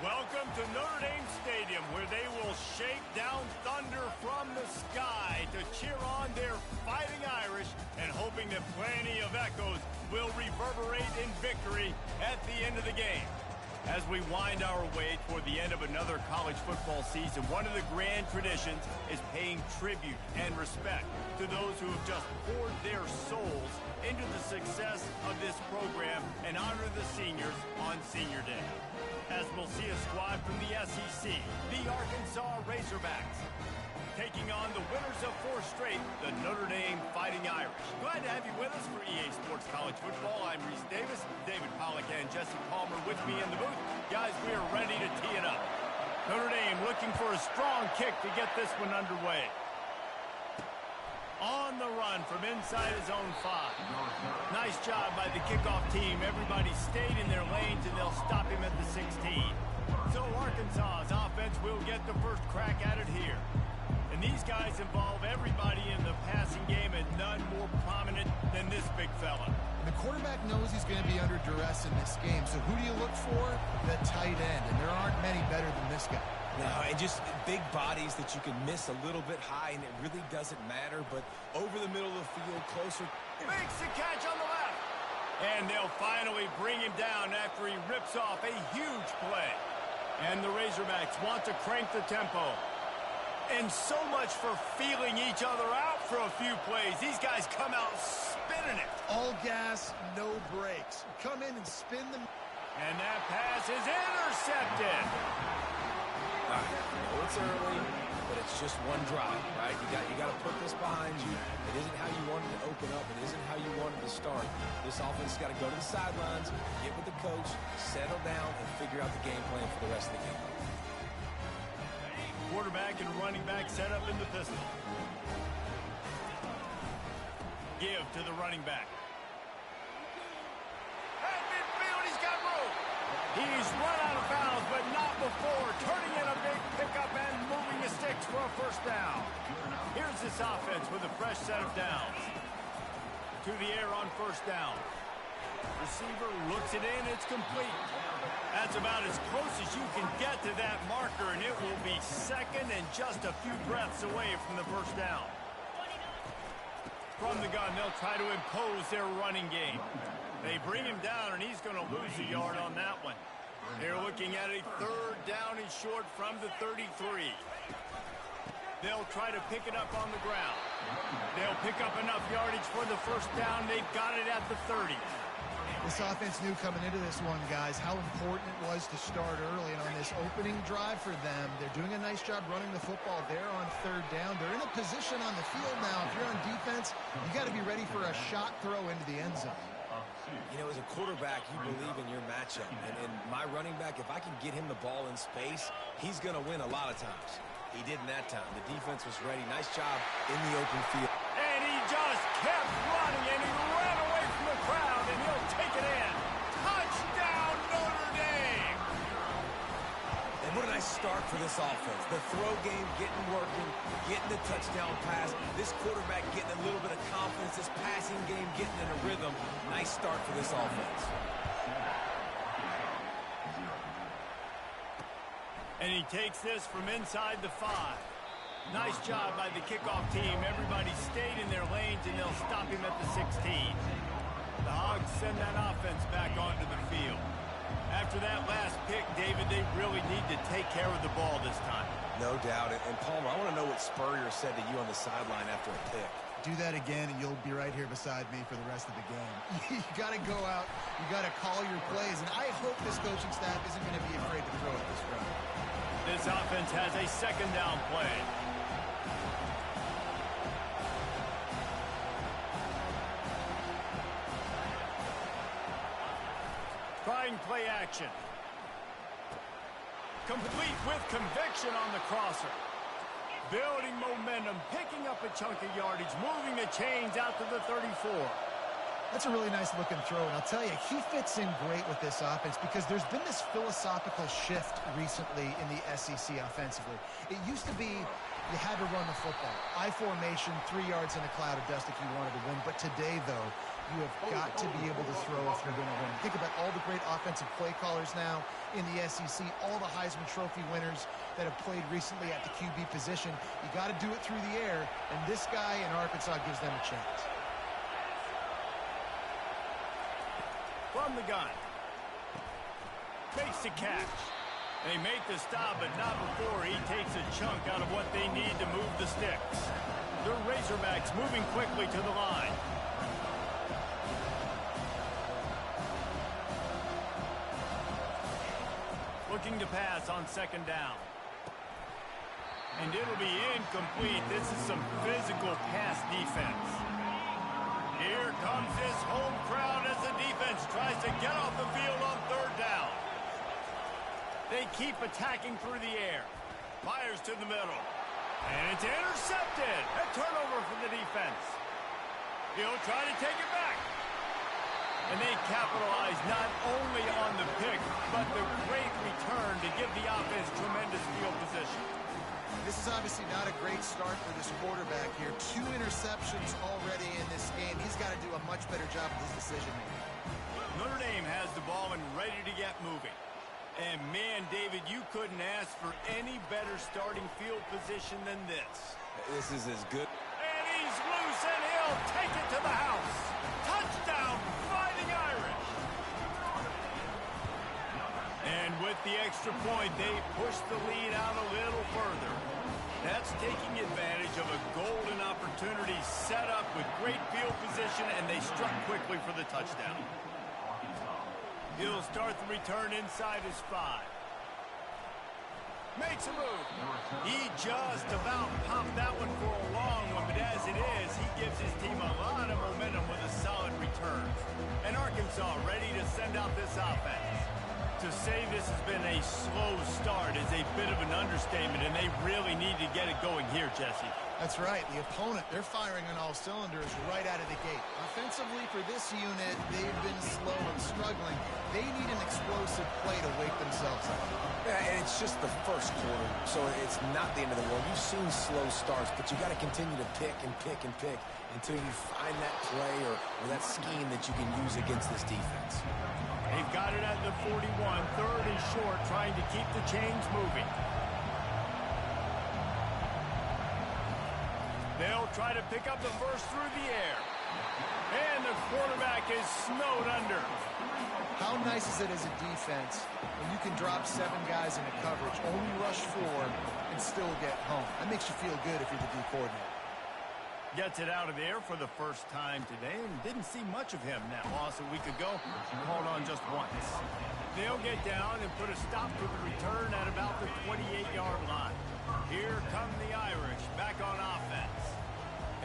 Welcome to Notre Dame Stadium, where they will shake down thunder from the sky to cheer on their Fighting Irish and hoping that plenty of echoes will reverberate in victory at the end of the game. As we wind our way toward the end of another college football season, one of the grand traditions is paying tribute and respect to those who have just poured their souls into the success of this program and honor the seniors on Senior Day. As we'll see a squad from the SEC, the Arkansas Razorbacks, taking on the winners of 4 straight, the Notre Dame Fighting Irish. Glad to have you with us for EA Sports College Football. I'm Reese Davis, David Pollack, and Jesse Palmer with me in the booth. Guys, we are ready to tee it up. Notre Dame looking for a strong kick to get this one underway. On the run from inside his own 5. Nice job by the kickoff team. Everybody stayed in their lanes, and they'll stop him at the 16. So Arkansas's offense will get the first crack at it here. And these guys involve everybody in the passing game, and none more prominent than this big fella. The quarterback knows he's going to be under duress in this game. So who do you look for? The tight end. And there aren't many better than this guy. No, and just big bodies that you can miss a little bit high, and it really doesn't matter. But over the middle of the field, closer. Makes the catch on the left. And they'll finally bring him down after he rips off a huge play. And the Razorbacks want to crank the tempo. And so much for feeling each other out for a few plays. These guys come out spinning it. All gas, no brakes. Come in and spin them. And that pass is intercepted. All right, I know it's early, but it's just one drive, right? You got to put this behind you. It isn't how you wanted to open up. It isn't how you wanted to start. This offense has got to go to the sidelines, get with the coach, settle down, and figure out the game plan for the rest of the game. Quarterback and running back set up in the pistol. Give to the running back. At midfield, he's got room. He's run out of bounds, but not before turning in a big pickup and moving the sticks for a first down. Here's this offense with a fresh set of downs. To the air on first down. Receiver looks it in, it's complete. That's about as close as you can get to that marker, and it will be second and just a few breaths away from the first down. From the gun, they'll try to impose their running game. They bring him down, and he's going to lose a yard on that one. They're looking at a 3rd down and short from the 33. They'll try to pick it up on the ground. They'll pick up enough yardage for the first down. They've got it at the 30. This offense knew coming into this one, guys, how important it was to start early. And on this opening drive for them, they're doing a nice job running the football there on 3rd down. They're in a position on the field now. If you're on defense, you got to be ready for a shot throw into the end zone. You know, as a quarterback, you believe in your matchup. And my running back, if I can get him the ball in space, he's going to win a lot of times. He did in that time. The defense was ready. Nice job in the open field. And he just kept running, and he ran away from the crowd, and he'll take it in. Touchdown, Notre Dame! And what a nice start for this offense. The throw game getting working, getting the touchdown pass. This quarterback getting a little bit of confidence. This passing game getting in a rhythm. Nice start for this offense. And he takes this from inside the 5. Nice job by the kickoff team. Everybody stayed in their lanes, and they'll stop him at the 16. The Hogs send that offense back onto the field. After that last pick, David, they really need to take care of the ball this time. No doubt. And Palmer, I want to know what Spurrier said to you on the sideline after a pick. Do that again, and you'll be right here beside me for the rest of the game. You got to go out. You got to call your plays. And I hope this coaching staff isn't going to be afraid to throw at this run. This offense has a 2nd down play. Trying play action. Complete with conviction on the crosser. Building momentum, picking up a chunk of yardage, moving the chains out to the 34. That's a really nice looking throw, and I'll tell you, he fits in great with this offense because there's been this philosophical shift recently in the SEC offensively. It used to be you had to run the football. I formation, 3 yards in a cloud of dust if you wanted to win. But today, though, You have got to be able to throw if you're going to win. Think about all the great offensive play callers now in the SEC, all the Heisman Trophy winners that have played recently at the QB position. You got to do it through the air, and this guy in Arkansas gives them a chance. From the gun. Makes the catch. They make the stop, but not before he takes a chunk out of what they need to move the sticks. The Razorbacks moving quickly to the line. Looking to pass on second down. And it'll be incomplete. This is some physical pass defense. Here comes this home crowd as the defense tries to get off the field on third down. They keep attacking through the air. Fires to the middle. And it's intercepted. A turnover for the defense. He'll try to take it back. And they capitalize not only on the pick, but the great return to give the offense tremendous field position. This is obviously not a great start for this quarterback here. 2 interceptions already in this game. He's got to do a much better job with his decision-making. Notre Dame has the ball and ready to get moving. And, man, David, you couldn't ask for any better starting field position than this. This is as good. And he's loose, and he'll take it to the house. Touchdown, Fighting Irish. And with the extra point, they push the lead out a little further. That's taking advantage of a golden opportunity set up with great field position, and they struck quickly for the touchdown. He'll start the return inside his 5. Makes a move. He just about popped that one for a long one, but as it is, he gives his team a lot of momentum with a solid return. And Arkansas ready to send out this offense. To say this has been a slow start is a bit of an understatement, and they really need to get it going here, Jesse. That's right. The opponent, they're firing on all cylinders right out of the gate. Offensively, for this unit, they've been slow and struggling. They need an explosive play to wake themselves up. Yeah, and it's just the first quarter, so it's not the end of the world. You've seen slow starts, but you got to continue to pick and pick and pick until you find that play or that scheme that you can use against this defense. They've got it at the 41, third and short, trying to keep the chains moving. They'll try to pick up the first through the air. And the quarterback is snowed under. How nice is it as a defense when you can drop 7 guys into coverage, only rush 4, and still get home? That makes you feel good if you're the D coordinator. Gets it out of the air for the first time today and didn't see much of him now. Lost a week ago, called on just once. They'll get down and put a stop to the return at about the 28-yard line. Here come the Irish back on offense.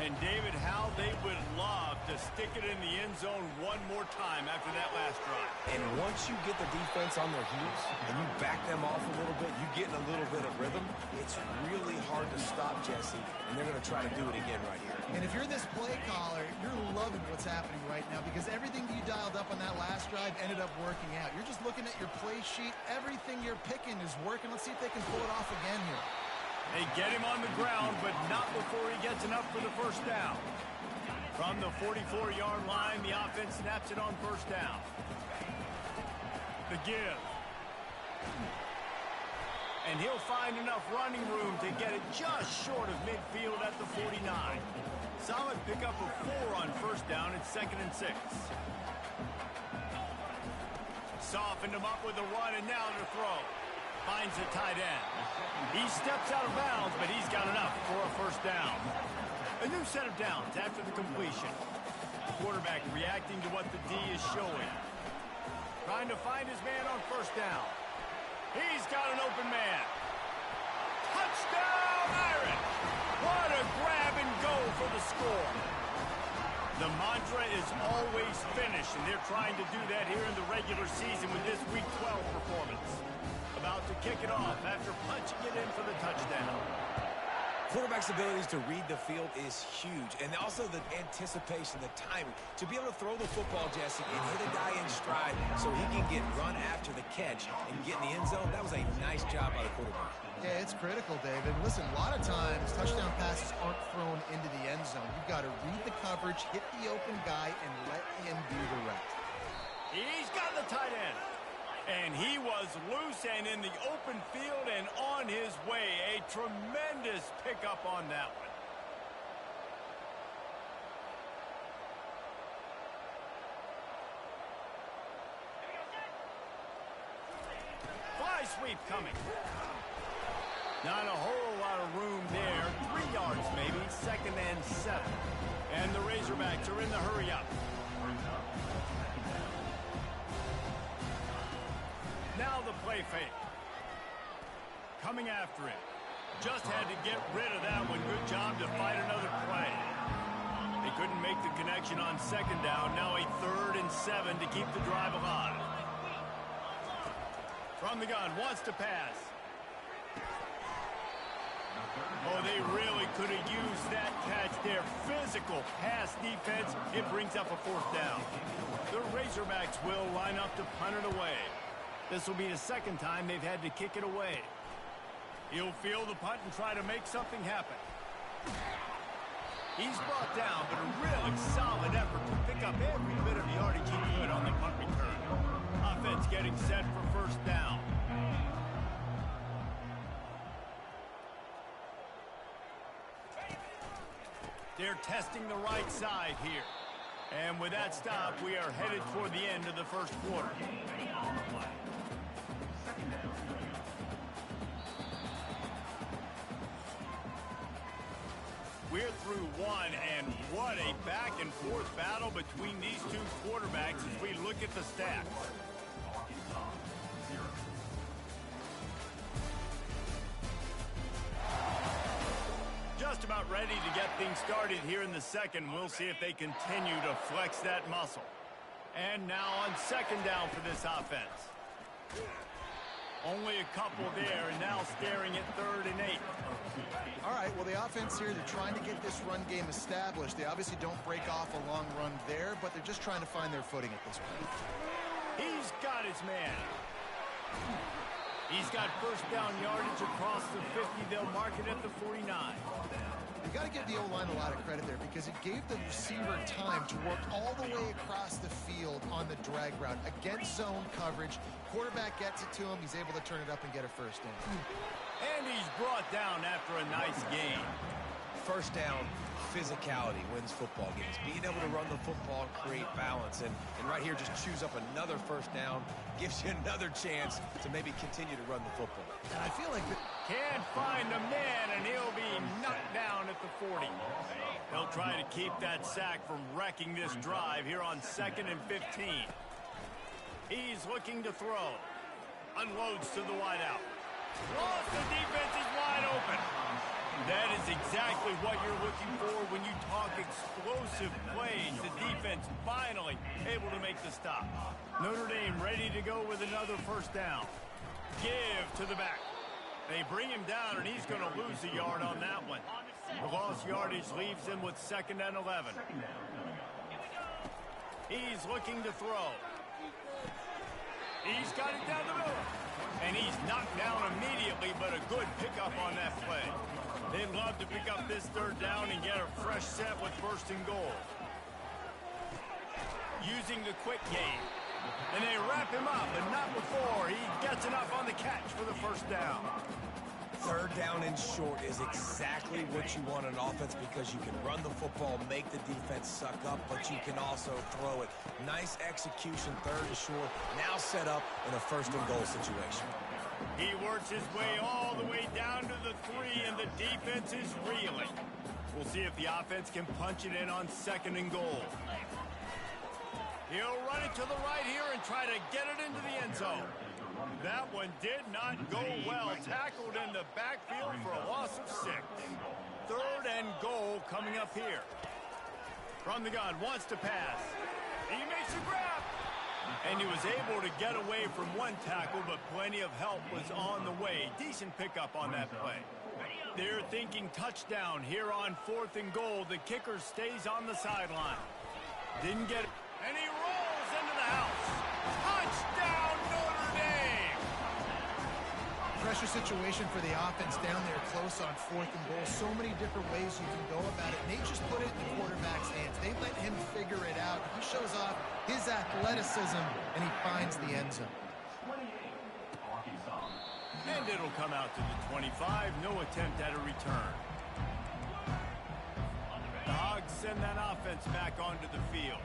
And David, how they would love to stick it in the end zone one more time after that last drive. And once you get the defense on their heels and you back them off a little bit, you get in a little bit of rhythm, it's really hard to stop, Jesse, and they're going to try to do it again right here. And if you're this play caller, you're loving what's happening right now because everything you dialed up on that last drive ended up working out. You're just looking at your play sheet. Everything you're picking is working. Let's see if they can pull it off again here. They get him on the ground, but not before he gets enough for the first down. From the 44-yard line, the offense snaps it on first down. The give. And he'll find enough running room to get it just short of midfield at the 49. Solid pickup of 4 on first down and 2nd and 6. Softened him up with a run, and now to throw. Finds a tight end. He steps out of bounds, but he's got enough for a first down. A new set of downs after the completion. Quarterback reacting to what the D is showing. Trying to find his man on first down. He's got an open man. Touchdown, Irish! What a grab and go for the score. The mantra is always finish, and they're trying to do that here in the regular season with this Week 12 performance. About to kick it off after punching it in for the touchdown. Quarterback's abilities to read the field is huge, and also the anticipation, the timing. To be able to throw the football, Jesse, and hit a guy in stride so he can get run after the catch and get in the end zone, that was a nice job by the quarterback. Yeah, it's critical, David. Listen, a lot of times touchdown passes aren't thrown into the end zone. You've got to read the coverage, hit the open guy, and let him do the rest. He's got the tight end. And he was loose and in the open field and on his way. A tremendous pickup on that one. Fly sweep coming. Not a whole lot of room there. 3 yards maybe. 2nd and 7. And the Razorbacks are in the hurry up. Now the play fake. Coming after it. Just had to get rid of that one. Good job to fight another play. They couldn't make the connection on 2nd down. Now a 3rd and 7 to keep the drive alive. From the gun, wants to pass. Oh, they really could have used that catch there. Physical pass defense. It brings up a 4th down. The Razorbacks will line up to punt it away. This will be the 2nd time they've had to kick it away. He'll field the punt and try to make something happen. He's brought down, but a really solid effort to pick up every bit of yardage he could on the punt return. Offense getting set for 1st down. They're testing the right side here. And with that stop, we are headed toward the end of the 1st quarter. We're through one, and what a back-and-forth battle between these two quarterbacks as we look at the stats. Just about ready to get things started here in the 2nd. We'll see if they continue to flex that muscle. And now on 2nd down for this offense. Only a couple there, and now staring at 3rd and 8. All right, well, the offense here, they're trying to get this run game established. They obviously don't break off a long run there, but they're just trying to find their footing at this point. He's got his man. He's got 1st down yardage across the 50. They'll mark it at the 49. You got to give the O-line a lot of credit there because it gave the receiver time to work all the way across the field on the drag route against zone coverage. Quarterback gets it to him. He's able to turn it up and get a 1st down. And he's brought down after a nice gain. 1st down, physicality wins football games. Being able to run the football and create balance. And right here, just choose up another 1st down. Gives you another chance to maybe continue to run the football. And I feel like can't find a man, and he'll be knocked down at the 40. They'll try to keep that sack from wrecking this drive here on 2nd and 15. He's looking to throw. Unloads to the wideout. Lost, the defense is wide open. That is exactly what you're looking for when you talk explosive plays. The defense finally able to make the stop. Notre Dame ready to go with another 1st down. Give to the back. They bring him down, and he's going to lose a yard on that one. The lost yardage leaves him with 2nd and 11. He's looking to throw. He's got it down the middle. And he's knocked down immediately, but a good pickup on that play. They'd love to pick up this 3rd down and get a fresh set with 1st and goal. Using the quick game. And they wrap him up, but not before he gets enough on the catch for the 1st down. 3rd down and short is exactly what you want on offense because you can run the football, make the defense suck up, but you can also throw it. Nice execution, 3rd and short, now set up in a 1st and goal situation. He works his way all the way down to the 3, and the defense is reeling. We'll see if the offense can punch it in on 2nd and goal. He'll run it to the right here and try to get it into the end zone. That one did not go well. Tackled in the backfield for a loss of 6. 3rd and goal coming up here. From the gun, wants to pass. He makes a grab. And he was able to get away from one tackle, but plenty of help was on the way. Decent pickup on that play. They're thinking touchdown here on 4th and goal. The kicker stays on the sideline. Didn't get it. And he rolls into the house. Touchdown, Notre Dame! Pressure situation for the offense down there close on 4th and goal. So many different ways you can go about it. And they just put it in the quarterback's hands. They let him figure it out. He shows off his athleticism, and he finds the end zone. And it'll come out to the 25. No attempt at a return. The Hogs send that offense back onto the field.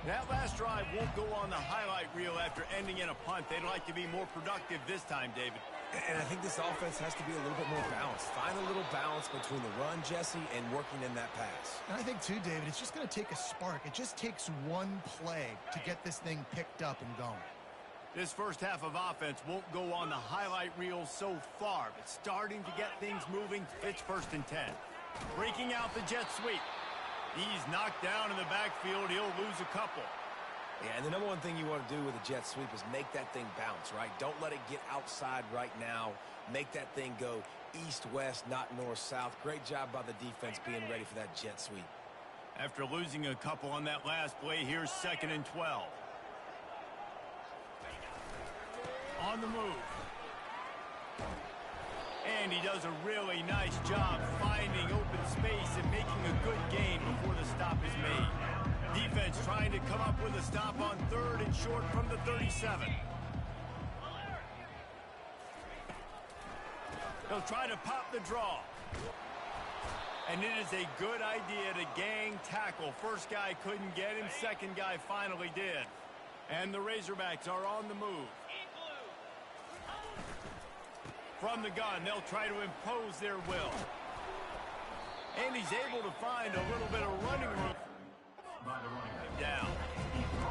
That last drive won't go on the highlight reel after ending in a punt. They'd like to be more productive this time, David. And I think this offense has to be a little bit more balanced. Find a little balance between the run, Jesse, and working in that pass. And I think, too, David, it's just going to take a spark. It just takes one play to get this thing picked up and going. This first half of offense won't go on the highlight reel so far, but starting to get things moving. It's 1st and 10. Breaking out the jet sweep. He's knocked down in the backfield. He'll lose a couple. Yeah, and the number one thing you want to do with a jet sweep is make that thing bounce, right? Don't let it get outside right now. Make that thing go east-west, not north-south. Great job by the defense being ready for that jet sweep. After losing a couple on that last play, here's 2nd and 12. On the move. And he does a really nice job finding open space and making a good gain before the stop is made. Defense trying to come up with a stop on 3rd and short from the 37. They'll try to pop the draw. And it is a good idea to gang tackle. First guy couldn't get him. Second guy finally did. And the Razorbacks are on the move. From the gun, they'll try to impose their will. And he's able to find a little bit of running room. Down.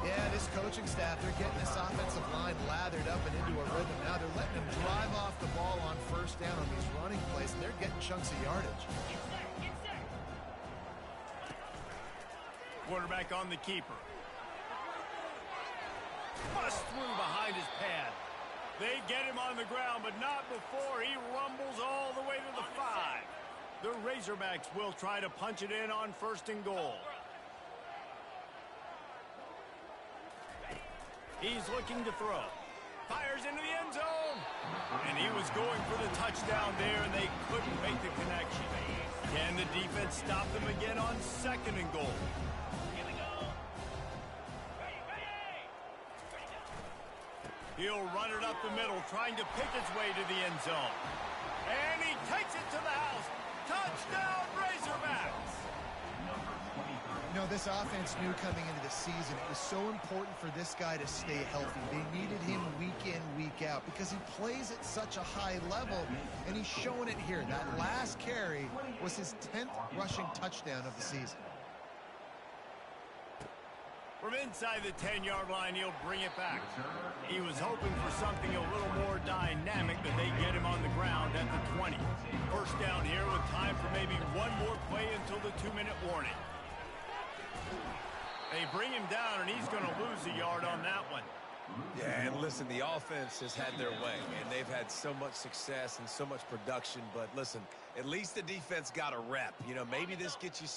Yeah, this coaching staff, they're getting this offensive line lathered up and into a rhythm. Now they're letting him drive off the ball on 1st down on these running plays, and they're getting chunks of yardage. Quarterback on the keeper. Bust through behind his pad. They get him on the ground, but not before he rumbles all the way to the 5. The Razorbacks will try to punch it in on 1st and goal. He's looking to throw. Fires into the end zone. And he was going for the touchdown there, and they couldn't make the connection. Can the defense stop them again on 2nd and goal? He'll run it up the middle, trying to pick its way to the end zone. And he takes it to the house. Touchdown, Razorbacks! You know, this offense knew coming into the season it was so important for this guy to stay healthy. They needed him week in, week out, because he plays at such a high level, and he's showing it here. That last carry was his 10th rushing touchdown of the season. From inside the 10-yard line, he'll bring it back. He was hoping for something a little more dynamic, but they get him on the ground at the 20. First down here with time for maybe one more play until the 2-minute warning. They bring him down, and he's going to lose a yard on that one. Yeah, and listen, the offense has had their way, and they've had so much success and so much production. But listen, at least the defense got a rep. You know, maybe this gets you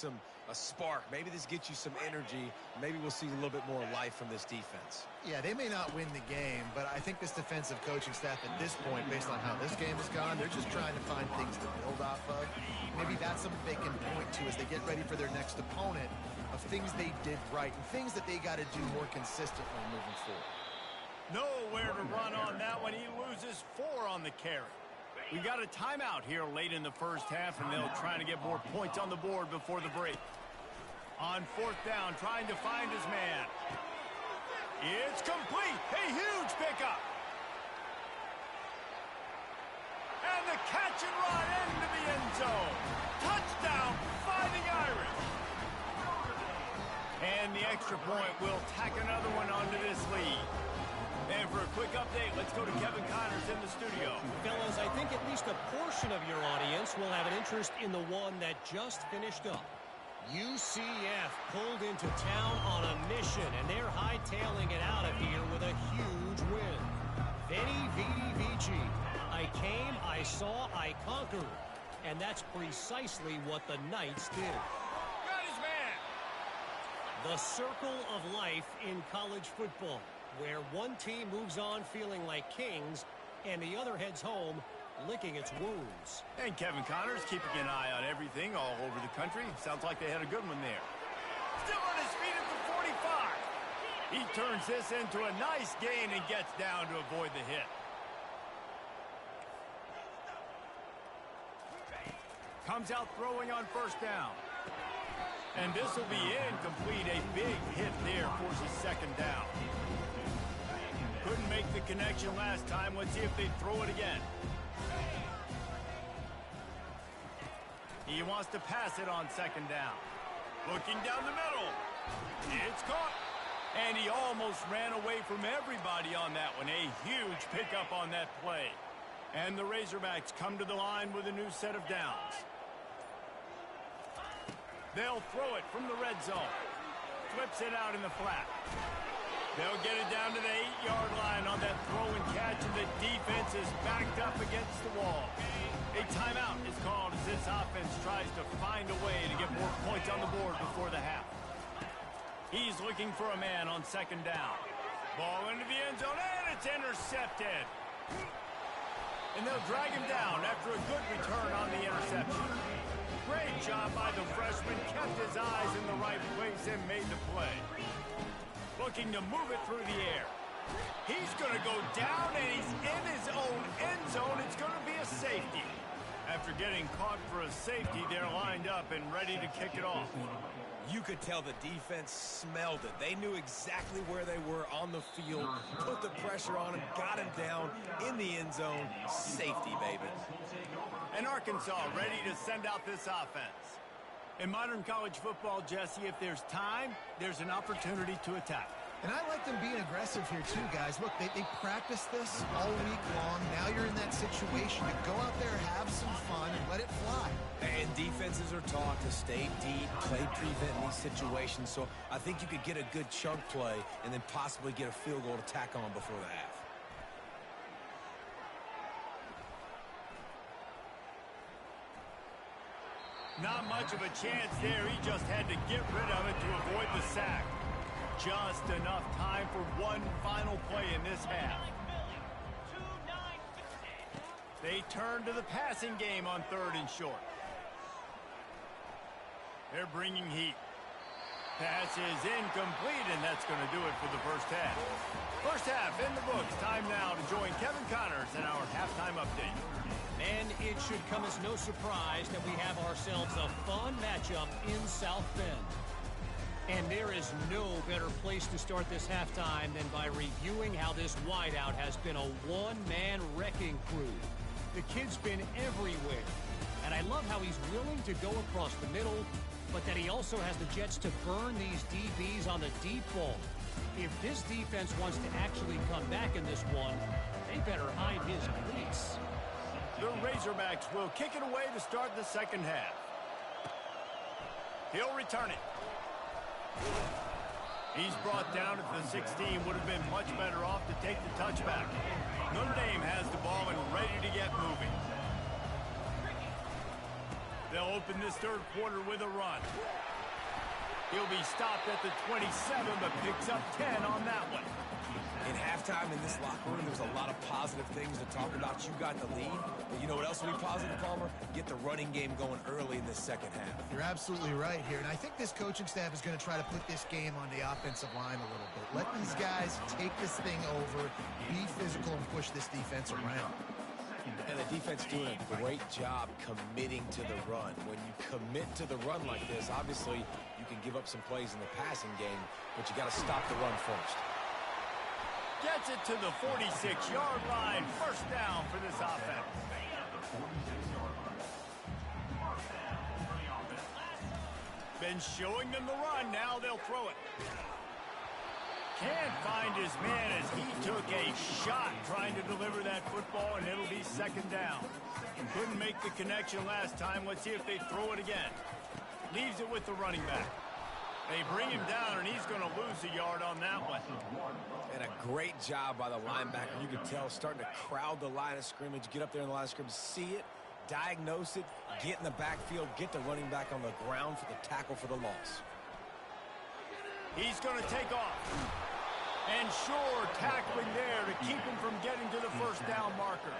a spark. Maybe this gets you some energy. Maybe we'll see a little bit more life from this defense. Yeah, they may not win the game, but I think this defensive coaching staff at this point, based on how this game has gone, they're just trying to find things to build off of. Maybe that's something they can point to as they get ready for their next opponent, of things they did right and things that they got to do more consistently moving forward. Nowhere to run on that one. He loses 4 on the carry. We got a timeout here late in the first half, and they'll try to get more points on the board before the break. On 4th down, trying to find his man. It's complete. A huge pickup. And the catch and run into the end zone. Touchdown, Fighting Irish. And the extra point will tack another one onto this lead. And for a quick update, let's go to Kevin Connors in the studio. Fellas, I think at least a portion of your audience will have an interest in the one that just finished up. UCF pulled into town on a mission, and they're hightailing it out of here with a huge win. Veni, vidi, vici. I came, I saw, I conquered. And that's precisely what the Knights did. Got his man. The circle of life in college football, where one team moves on feeling like kings and the other heads home licking its wounds. And Kevin Connors keeping an eye on everything all over the country. Sounds like they had a good one there. Still on his feet at the 45. He turns this into a nice gain and gets down to avoid the hit. Comes out throwing on first down. And this will be incomplete. A big hit there forces second down. Couldn't make the connection last time. Let's see if they throw it again. He wants to pass it on second down. Looking down the middle. It's caught. And he almost ran away from everybody on that one. A huge pickup on that play. And the Razorbacks come to the line with a new set of downs. They'll throw it from the red zone. Flips it out in the flat. They'll get it down to the 8-yard line on that throw and catch, and the defense is backed up against the wall. A timeout is called as this offense tries to find a way to get more points on the board before the half. He's looking for a man on second down. Ball into the end zone, and it's intercepted. And they'll drag him down after a good return on the interception. Great job by the freshman, kept his eyes in the right place and made the play. Looking to move it through the air. He's going to go down, and he's in his own end zone. It's going to be a safety. After getting caught for a safety, they're lined up and ready to kick it off. You could tell the defense smelled it. They knew exactly where they were on the field, put the pressure on him, got him down in the end zone. Safety, baby. And Arkansas ready to send out this offense. In modern college football, Jesse, if there's time, there's an opportunity to attack. And I like them being aggressive here too, guys. Look, they practiced this all week long. Now you're in that situation to go out there, have some fun, and let it fly. And defenses are taught to stay deep, play prevent in these situations. So I think you could get a good chunk play and then possibly get a field goal to tack on before the half. Not much of a chance there. He just had to get rid of it to avoid the sack. Just enough time for one final play in this half. They turn to the passing game on 3rd and short. They're bringing heat. Pass is incomplete, and that's going to do it for the first half. First half in the books. Time now to join Kevin Connors in our halftime update. And it should come as no surprise that we have ourselves a fun matchup in South Bend. And there is no better place to start this halftime than by reviewing how this wideout has been a one-man wrecking crew. The kid's been everywhere. And I love how he's willing to go across the middle, but that he also has the jets to burn these DBs on the deep ball. If this defense wants to actually come back in this one, they better hide his cleats. The Razorbacks will kick it away to start the second half. He'll return it. He's brought down at the 16. Would have been much better off to take the touchback. Notre Dame has the ball and ready to get moving. They'll open this third quarter with a run. He'll be stopped at the 27, but picks up 10 on that one. In halftime in this locker room, there's a lot of positive things to talk about. You got the lead. But you know what else will be positive, Palmer? Get the running game going early in this second half. You're absolutely right here. And I think this coaching staff is going to try to put this game on the offensive line a little bit. Let these guys take this thing over, be physical, and push this defense around. And the defense doing a great job committing to the run. When you commit to the run like this, obviously you can give up some plays in the passing game, but you got to stop the run first. Gets it to the 46-yard line. First down for this offense. Been showing them the run. Now they'll throw it. Can't find his man as he took a shot trying to deliver that football, and it'll be second down. Couldn't make the connection last time. Let's see if they throw it again. Leaves it with the running back. They bring him down, and he's going to lose a yard on that one. And a great job by the linebacker. You can tell starting to crowd the line of scrimmage, get up there in the line of scrimmage, see it, diagnose it, get in the backfield, get the running back on the ground for the tackle for the loss. He's going to take off. And sure, tackling there to keep him from getting to the first down marker.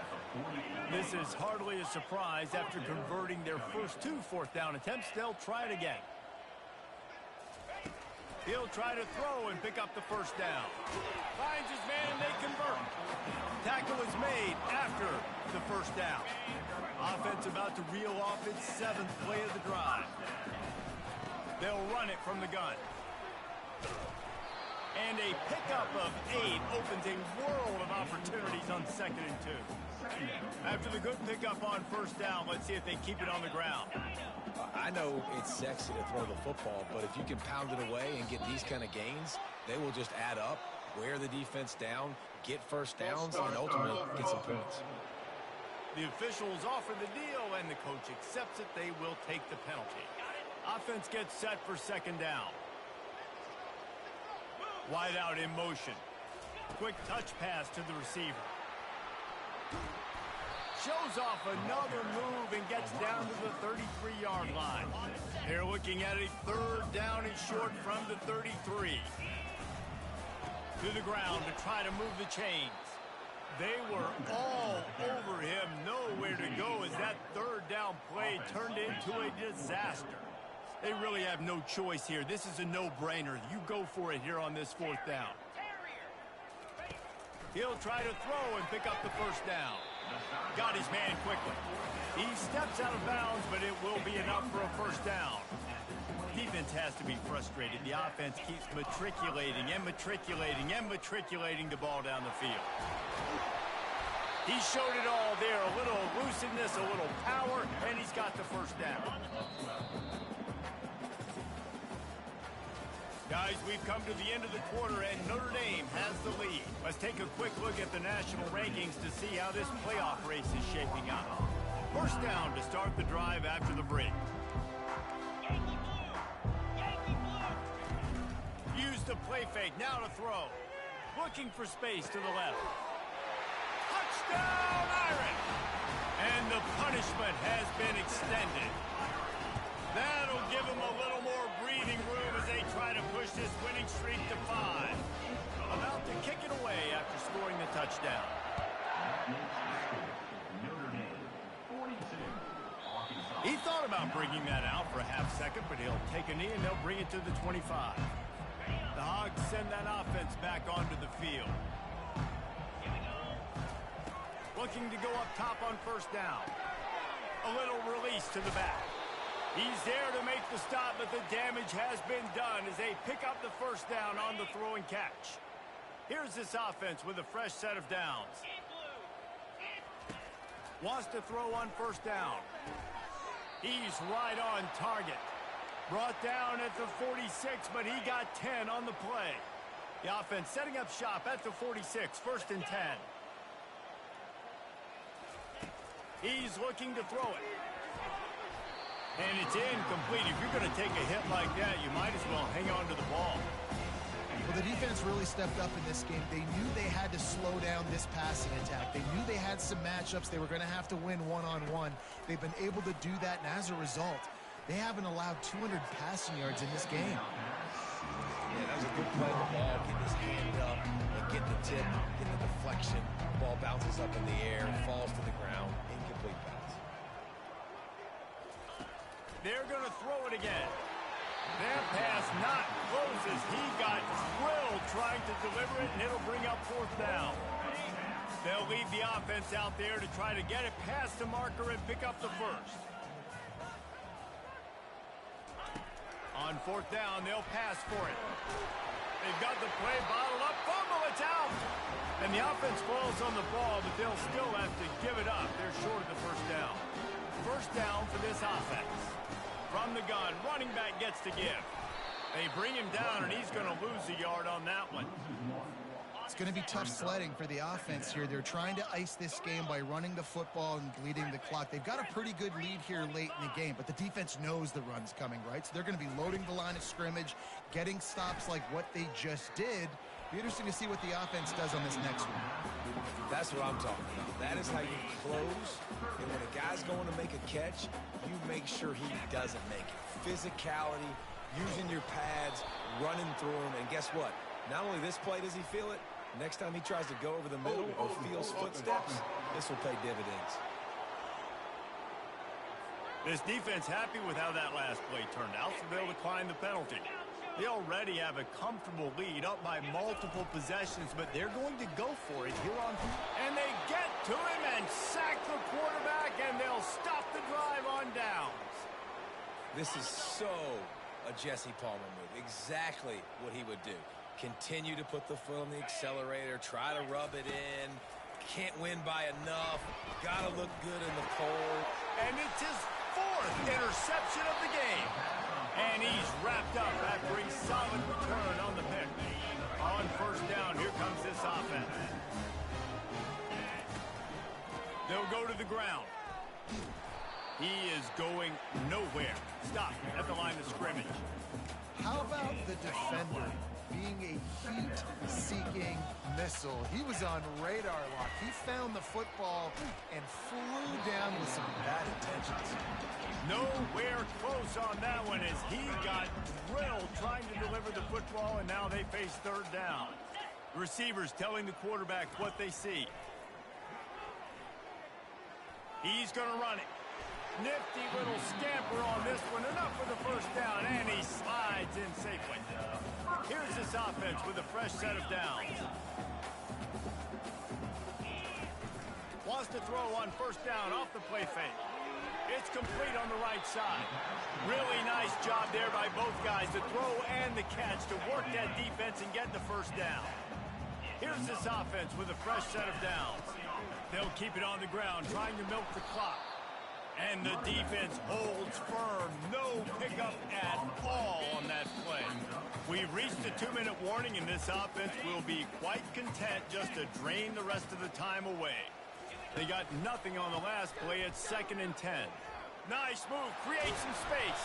This is hardly a surprise. After converting their first 2 fourth-down attempts, they'll try it again. He'll try to throw and pick up the first down. Finds his man and they convert. Tackle is made after the first down. Offense about to reel off its 7th play of the drive. They'll run it from the gun. And a pickup of 8 opens a world of opportunities on 2nd and 2. After the good pickup on first down, let's see if they keep it on the ground. I know it's sexy to throw the football, but if you can pound it away and get these kind of gains, they will just add up, wear the defense down, get first downs, and ultimately get some points. The officials offer the deal, and the coach accepts it. They will take the penalty. Offense gets set for 2nd down. Wide out in motion. Quick touch pass to the receiver. Shows off another move and gets down to the 33-yard line. They're looking at a 3rd down and short from the 33. To the ground to try to move the chains. They were all over him, nowhere to go as that 3rd down play turned into a disaster. They really have no choice here. This is a no-brainer. You go for it here on this 4th down. He'll try to throw and pick up the first down. Got his man quickly. He steps out of bounds, but it will be enough for a first down. Defense has to be frustrated. The offense keeps matriculating and matriculating and matriculating the ball down the field. He showed it all there. A little elusiveness, a little power, and he's got the first down. Guys, we've come to the end of the quarter, and Notre Dame has the lead. Let's take a quick look at the national rankings to see how this playoff race is shaping up. First down to start the drive after the break. Use the play fake, now to throw. Looking for space to the left. Touchdown, Irish! And the punishment has been extended. That'll give them a little more breathing room as they try to push this winning streak to 5. About to kick it away after scoring the touchdown. He thought about bringing that out for a half second, but he'll take a knee and they'll bring it to the 25. The Hogs send that offense back onto the field. Looking to go up top on first down. A little release to the back. He's there to make the stop, but the damage has been done as they pick up the first down on the throw and catch. Here's this offense with a fresh set of downs. Wants to throw on first down. He's right on target. Brought down at the 46, but he got 10 on the play. The offense setting up shop at the 46, 1st and 10. He's looking to throw it. And it's incomplete. If you're going to take a hit like that, you might as well hang on to the ball. Well, the defense really stepped up in this game. They knew they had to slow down this passing attack. They knew they had some matchups they were going to have to win one-on-one. They've been able to do that, and as a result, they haven't allowed 200 passing yards in this game. Yeah, that was a good play. The ball, getting his hand up, and get the tip, get the deflection. The ball bounces up in the air, falls to the ground. Incomplete pass. They're going to throw it again. That pass not close as he got drilled trying to deliver it, and it'll bring up 4th down. They'll leave the offense out there to try to get it past the marker and pick up the first. On 4th down, they'll pass for it. They've got the play bottled up. Fumble, it's out! And the offense falls on the ball, but they'll still have to give it up. They're short of the first down. First down for this offense. From the gun, running back gets to give. They bring him down, and he's going to lose a yard on that one. It's going to be tough sledding for the offense here. They're trying to ice this game by running the football and leading the clock. They've got a pretty good lead here late in the game, but the defense knows the run's coming, right? So they're going to be loading the line of scrimmage, getting stops like what they just did. Be interesting to see what the offense does on this next one. That's what I'm talking about. That is how you close. And when a guy's going to make a catch, you make sure he doesn't make it. Physicality, using your pads, running through him, and guess what? Not only this play does he feel it, next time he tries to go over the middle or feels footsteps, this will pay dividends. This defense happy with how that last play turned out, so they'll decline the penalty. They already have a comfortable lead up by multiple possessions, but they're going to go for it here on. And they get to him and sack the quarterback, and they'll stop the drive on downs. This is so a Jesse Palmer move. Exactly what he would do. Continue to put the foot on the accelerator, try to rub it in. Can't win by enough. Gotta look good in the cold. And it's his 4th interception of the game. And he's wrapped up after a solid return on the pick. On first down, here comes this offense. They'll go to the ground. He is going nowhere. Stop at the line of scrimmage. How about the defender being a heat-seeking missile? He was on radar lock. He found the football and flew down with some bad intentions. Nowhere close on that one as he got drilled trying to deliver the football, and now they face third down. The receivers telling the quarterback what they see. He's going to run it. Nifty little scamper on this one. Enough for the first down, and he slides in safely. Here's this offense with a fresh set of downs. Wants to throw on first down off the play fake. It's complete on the right side. Really nice job there by both guys, the throw and the catch, to work that defense and get the first down. Here's this offense with a fresh set of downs. They'll keep it on the ground, trying to milk the clock. And the defense holds firm. No pickup at all on that play. We've reached the 2-minute warning, and this offense will be quite content just to drain the rest of the time away. They got nothing on the last play. It's 2nd and 10. Nice move. Create some space.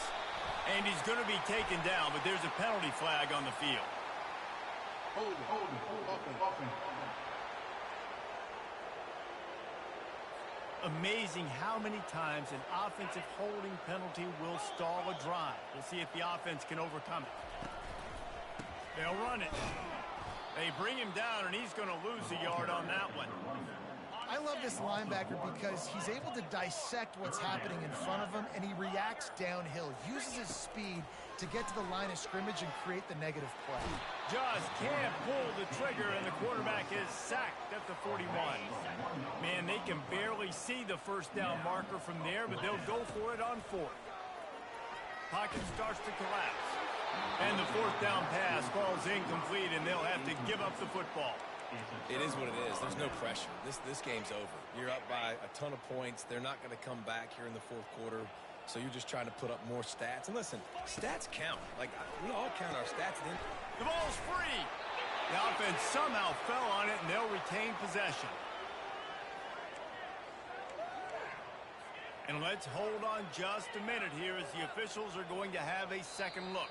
And he's going to be taken down, but there's a penalty flag on the field. Hold it. Amazing how many times an offensive holding penalty will stall a drive. We'll see if the offense can overcome it. They'll run it. They bring him down, and he's going to lose a yard on that one. I love this linebacker because he's able to dissect what's happening in front of him, and he reacts downhill, uses his speed to get to the line of scrimmage and create the negative play. Just can't pull the trigger, and the quarterback is sacked at the 41. Man, they can barely see the first down marker from there, but they'll go for it on 4th. Pocket starts to collapse. And the 4th down pass falls incomplete, and they'll have to give up the football. It is what it is. There's no pressure. This game's over. You're up by a ton of points. They're not going to come back here in the 4th quarter. So you're just trying to put up more stats. And listen, stats count. Like, we all count our stats. Then the ball's free. The offense somehow fell on it, and they'll retain possession. And let's hold on just a minute here as the officials are going to have a second look.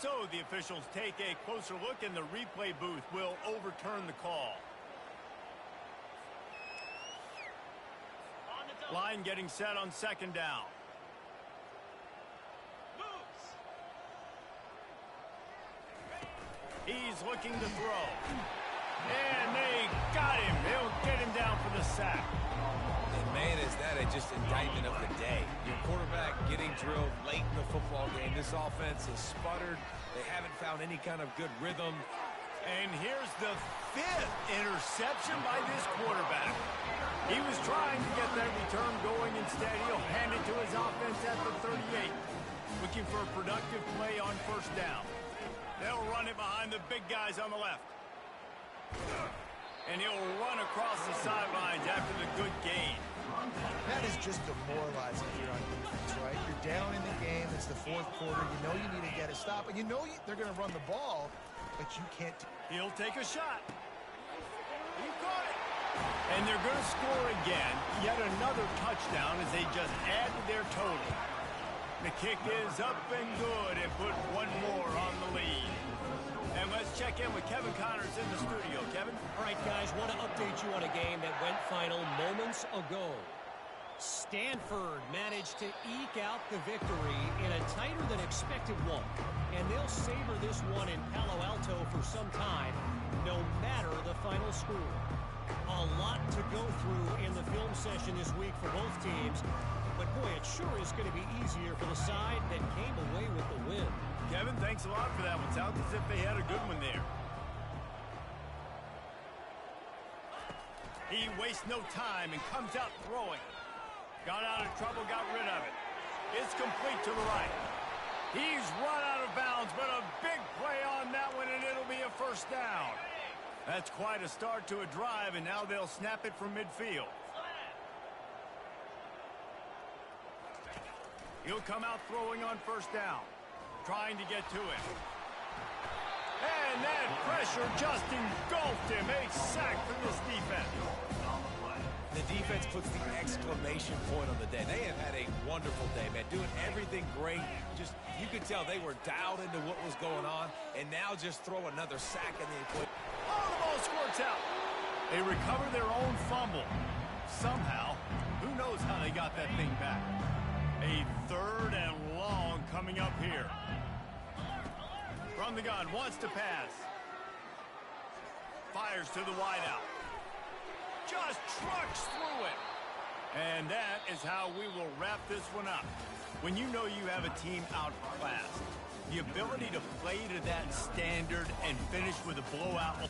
So the officials take a closer look, and the replay booth will overturn the call. Line getting set on 2nd down. He's looking to throw. And they got him. They'll get him down for the sack. And man, is that just indictment of the day. Your quarterback getting drilled late in the football game. This offense has sputtered. They haven't found any kind of good rhythm. And here's the 5th interception by this quarterback. He was trying to get that return going. Instead, he'll hand it to his offense at the 38. Looking for a productive play on first down. They'll run it behind the big guys on the left. And he'll run across the sidelines after the good gain. That is just demoralizing if you're on defense, right? You're down in the game. It's the 4th quarter. You know you need to get a stop. And you know they're going to run the ball, but you can't. He'll take a shot. He caught it. And they're going to score again. Yet another touchdown as they just add to their total. The kick is up and good, and put one more on the lead. And let's check in with Kevin Connors in the studio. Kevin? All right, guys, want to update you on a game that went final moments ago. Stanford managed to eke out the victory in a tighter than expected one. And they'll savor this one in Palo Alto for some time, no matter the final score. A lot to go through in the film session this week for both teams. But boy, it sure is going to be easier for the side that came away with the win. Kevin, thanks a lot for that one. Sounds as if they had a good one there. He wastes no time and comes out throwing. Got out of trouble, got rid of it. It's complete to the right. He's run out of bounds, but a big play on that one, and it'll be a first down. That's quite a start to a drive, and now they'll snap it from midfield. He'll come out throwing on first down, trying to get to it. And that pressure just engulfed him. A sack for this defense. The defense puts the exclamation point on the day. They have had a wonderful day, man. Doing everything great. Just, you could tell they were dialed into what was going on, and now just throw another sack in the equation. Oh, the ball squirts out. They recover their own fumble. Somehow, who knows how they got that thing back. A third and long coming up here. From the gun, wants to pass. Fires to the wideout. Just trucks through it. And that is how we will wrap this one up. When you know you have a team outclassed, the ability to play to that standard and finish with a blowout